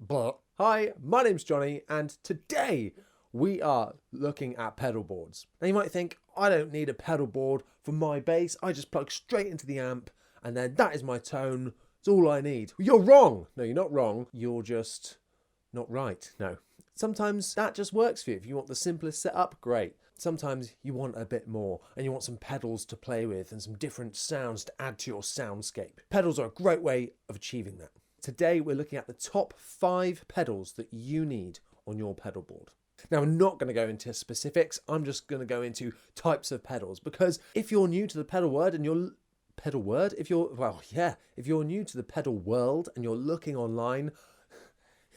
Blah. Hi, my name's Jonny, and today we are looking at pedal boards. Now you might think, I don't need a pedal board for my bass, I just plug straight into the amp and then that is my tone, it's all I need. You're wrong! No, you're not wrong, you're just not right. No. Sometimes that just works for you. If you want the simplest setup, great. Sometimes you want a bit more and you want some pedals to play with and some different sounds to add to your soundscape. Pedals are a great way of achieving that. Today we're looking at the top 5 pedals that you need on your pedal board. Now I'm not going to go into specifics, I'm just going to go into types of pedals, because if you're new to the pedal word and you're if you're new to the pedal world and you're looking online,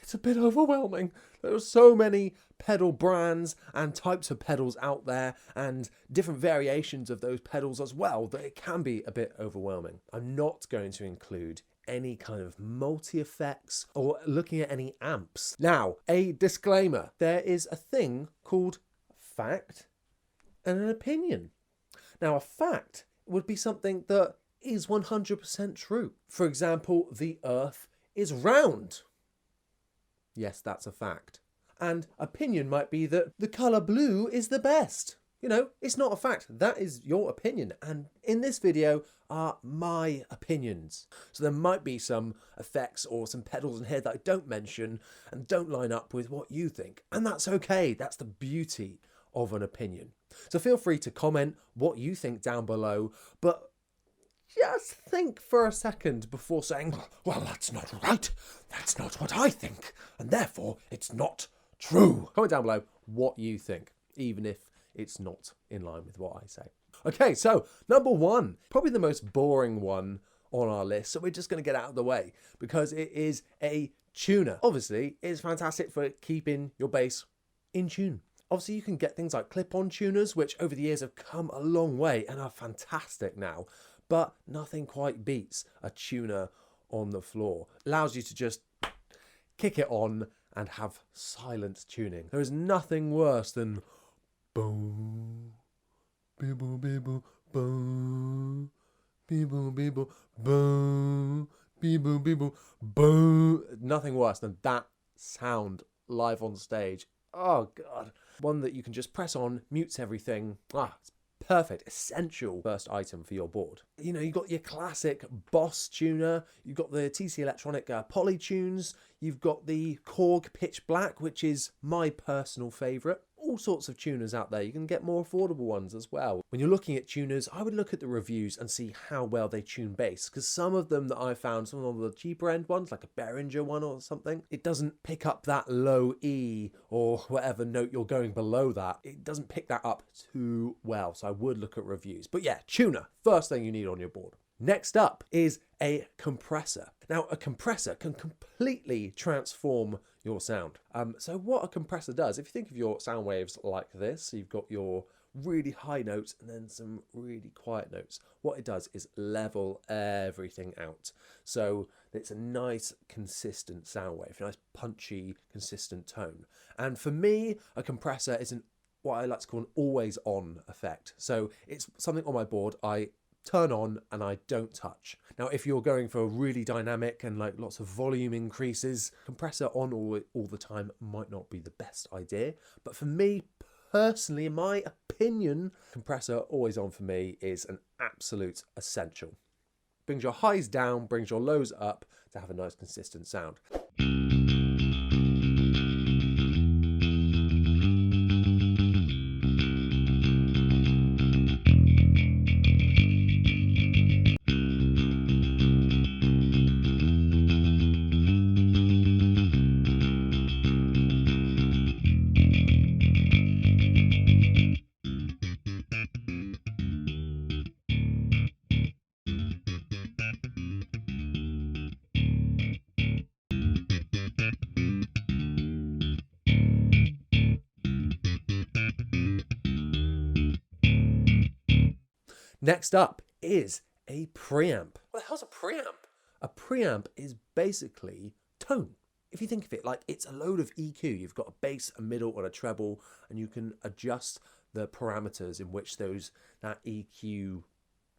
it's a bit overwhelming. There are so many pedal brands and types of pedals out there and different variations of those pedals as well that it can be a bit overwhelming. I'm not going to include any kind of multi-effects or looking at any amps. Now, a disclaimer, there is a thing called fact and an opinion. Now, a fact would be something that is 100% true. For example, the earth is round. Yes, that's a fact. And opinion might be that the colour blue is the best. You know, it's not a fact. That is your opinion. And in this video are my opinions. So there might be some effects or some pedals in here that I don't mention and don't line up with what you think. And that's okay. That's the beauty of an opinion. So feel free to comment what you think down below, but just think for a second before saying, well, that's not right. That's not what I think. And therefore, it's not true. Comment down below what you think, even if it's not in line with what I say. Okay, so number 1, probably the most boring one on our list. So we're just going to get out of the way because it is a tuner. Obviously, it's fantastic for keeping your bass in tune. Obviously, you can get things like clip-on tuners, which over the years have come a long way and are fantastic now. But nothing quite beats a tuner on the floor. Allows you to just kick it on and have silent tuning. There is nothing worse than boom, bibble, bibble, boom, bibble, bibble, boom, bibble, bibble, boom. Nothing worse than that sound live on stage. Oh, God. One that you can just press on, mutes everything. It's perfect, essential first item for your board. You know, you've got your classic Boss tuner, you've got the TC Electronic Polytunes, you've got the Korg Pitch Black, which is my personal favourite. All sorts of tuners out there. You can get more affordable ones as well. When you're looking at tuners, I would look at the reviews and see how well they tune bass, because some of them that I found, some of the cheaper end ones, like a Behringer one or something, it doesn't pick up that low E or whatever note you're going below that. It doesn't pick that up too well, so I would look at reviews. But yeah, tuner, first thing you need on your board. Next up is a compressor. Now, a compressor can completely transform your sound. So what a compressor does, if you think of your sound waves like this, you've got your really high notes and then some really quiet notes. What it does is level everything out. So it's a nice, consistent sound wave, a nice, punchy, consistent tone. And for me, a compressor is what I like to call an always-on effect. So it's something on my board I turn on and I don't touch. Now, if you're going for really dynamic and like lots of volume increases, compressor on all the time might not be the best idea. But for me personally, in my opinion, compressor always on for me is an absolute essential. Brings your highs down, brings your lows up to have a nice consistent sound. Next up is a preamp. What the hell's a preamp? A preamp is basically tone. If you think of it like it's a load of EQ, you've got a bass, a middle, and a treble, and you can adjust the parameters in which that EQ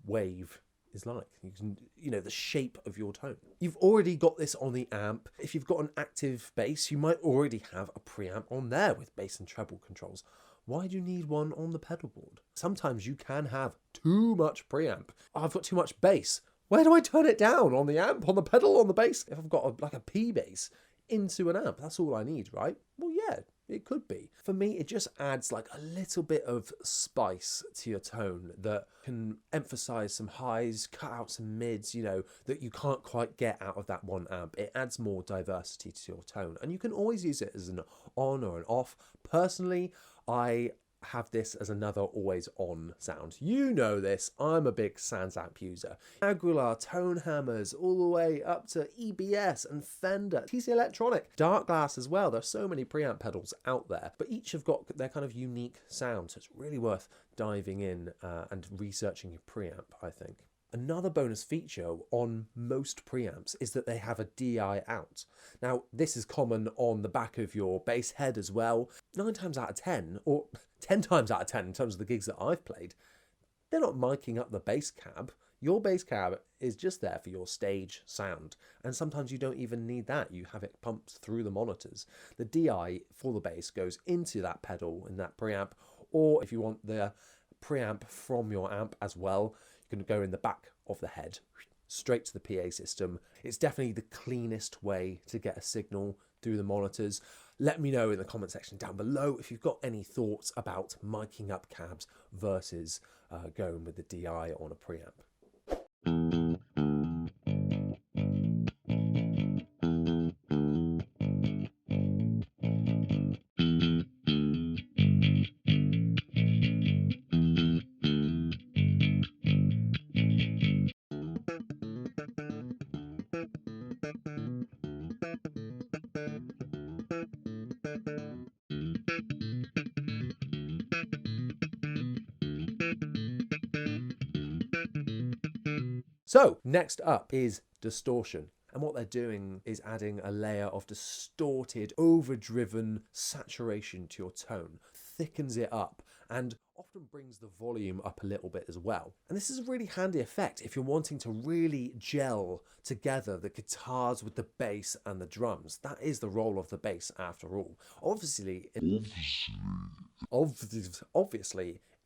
wave is like. You can, the shape of your tone. You've already got this on the amp. If you've got an active bass, you might already have a preamp on there with bass and treble controls. Why do you need one on the pedal board? Sometimes you can have too much preamp. Oh, I've got too much bass. Where do I turn it down? On the amp, on the pedal, on the bass? If I've got like a P bass into an amp, that's all I need, right? Well, yeah, it could be. For me, it just adds like a little bit of spice to your tone that can emphasize some highs, cut out some mids, that you can't quite get out of that one amp. It adds more diversity to your tone, and you can always use it as an on or an off. Personally, I have this as another always on sound. You know this, I'm a big Sans amp user. Aguilar, tone hammers, all the way up to EBS and Fender, TC Electronic, Dark Glass as well. There's so many preamp pedals out there, but each have got their kind of unique sound, so it's really worth diving in and researching your preamp, I think. Another bonus feature on most preamps is that they have a DI out. Now, this is common on the back of your bass head as well. 9 times out of 10, or 10 times out of 10 in terms of the gigs that I've played, they're not miking up the bass cab. Your bass cab is just there for your stage sound. And sometimes you don't even need that. You have it pumped through the monitors. The DI for the bass goes into that pedal in that preamp, or if you want the preamp from your amp as well, you can go in the back of the head, straight to the PA system. It's definitely the cleanest way to get a signal through the monitors. Let me know in the comment section down below if you've got any thoughts about miking up cabs versus going with the DI on a preamp. So next up is distortion. And what they're doing is adding a layer of distorted, overdriven saturation to your tone, thickens it up, and often brings the volume up a little bit as well. And this is a really handy effect if you're wanting to really gel together the guitars with the bass and the drums. That is the role of the bass after all. Obviously,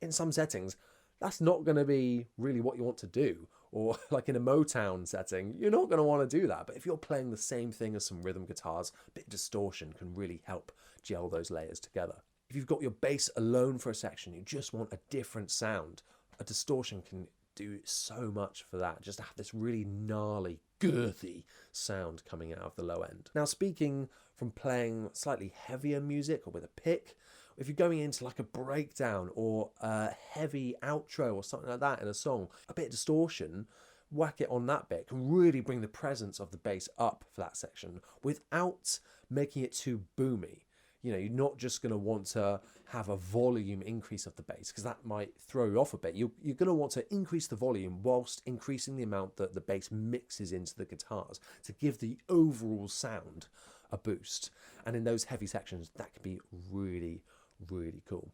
in some settings, that's not going to be really what you want to do. Or like in a Motown setting, you're not going to want to do that. But if you're playing the same thing as some rhythm guitars, a bit of distortion can really help gel those layers together. If you've got your bass alone for a section, you just want a different sound, a distortion can do so much for that. Just have this really gnarly, girthy sound coming out of the low end. Now, speaking from playing slightly heavier music or with a pick, if you're going into like a breakdown or a heavy outro or something like that in a song, a bit of distortion, whack it on that bit can really bring the presence of the bass up for that section without making it too boomy. You're not just going to want to have a volume increase of the bass because that might throw you off a bit. You're going to want to increase the volume whilst increasing the amount that the bass mixes into the guitars to give the overall sound a boost. And in those heavy sections, that can be really, really cool.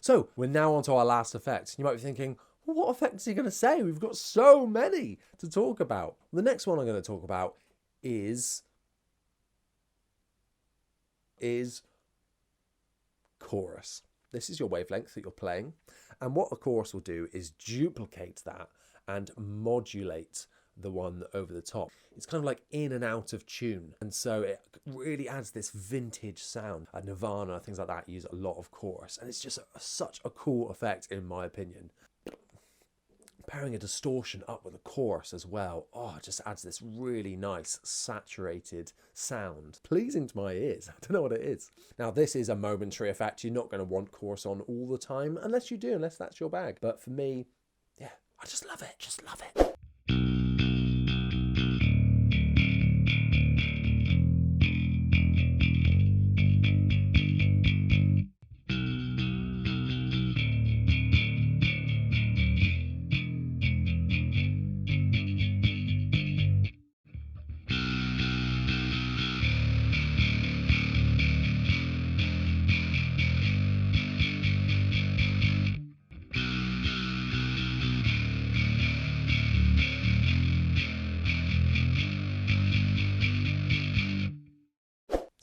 So we're now on to our last effect. You might be thinking, well, what effect is he going to say? We've got so many to talk about. The next one I'm going to talk about is chorus. This is your wavelength that you're playing, and what a chorus will do is duplicate that and modulate the one over the top. It's kind of like in and out of tune, and so it really adds this vintage sound. Nirvana, things like that, use a lot of chorus, and it's just such a cool effect in my opinion. Pairing a distortion up with a chorus as well, it just adds this really nice saturated sound, pleasing to my ears. I don't know what it is. Now, this is a momentary effect. You're not going to want chorus on all the time, unless you do, unless that's your bag. But for me, yeah, I just love it, just love it.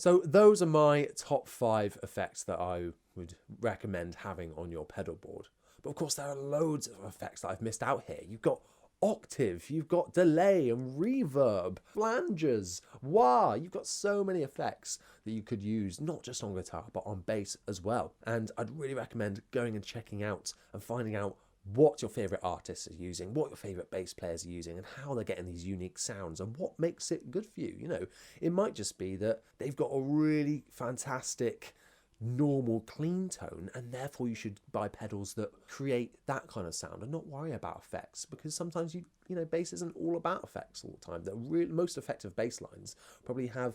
So those are my top 5 effects that I would recommend having on your pedal board. But of course there are loads of effects that I've missed out here. You've got octave, you've got delay and reverb, flanges, wah. You've got so many effects that you could use, not just on guitar, but on bass as well. And I'd really recommend going and checking out and finding out what your favourite artists are using, what your favourite bass players are using, and how they're getting these unique sounds and what makes it good for you. You know, it might just be that they've got a really fantastic normal clean tone, and therefore you should buy pedals that create that kind of sound and not worry about effects, because sometimes you know bass isn't all about effects all the time. The most effective bass lines probably have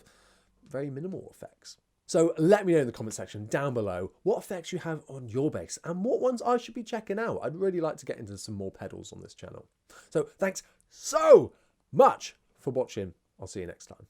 very minimal effects. So let me know in the comment section down below what effects you have on your bass and what ones I should be checking out. I'd really like to get into some more pedals on this channel. So thanks so much for watching. I'll see you next time.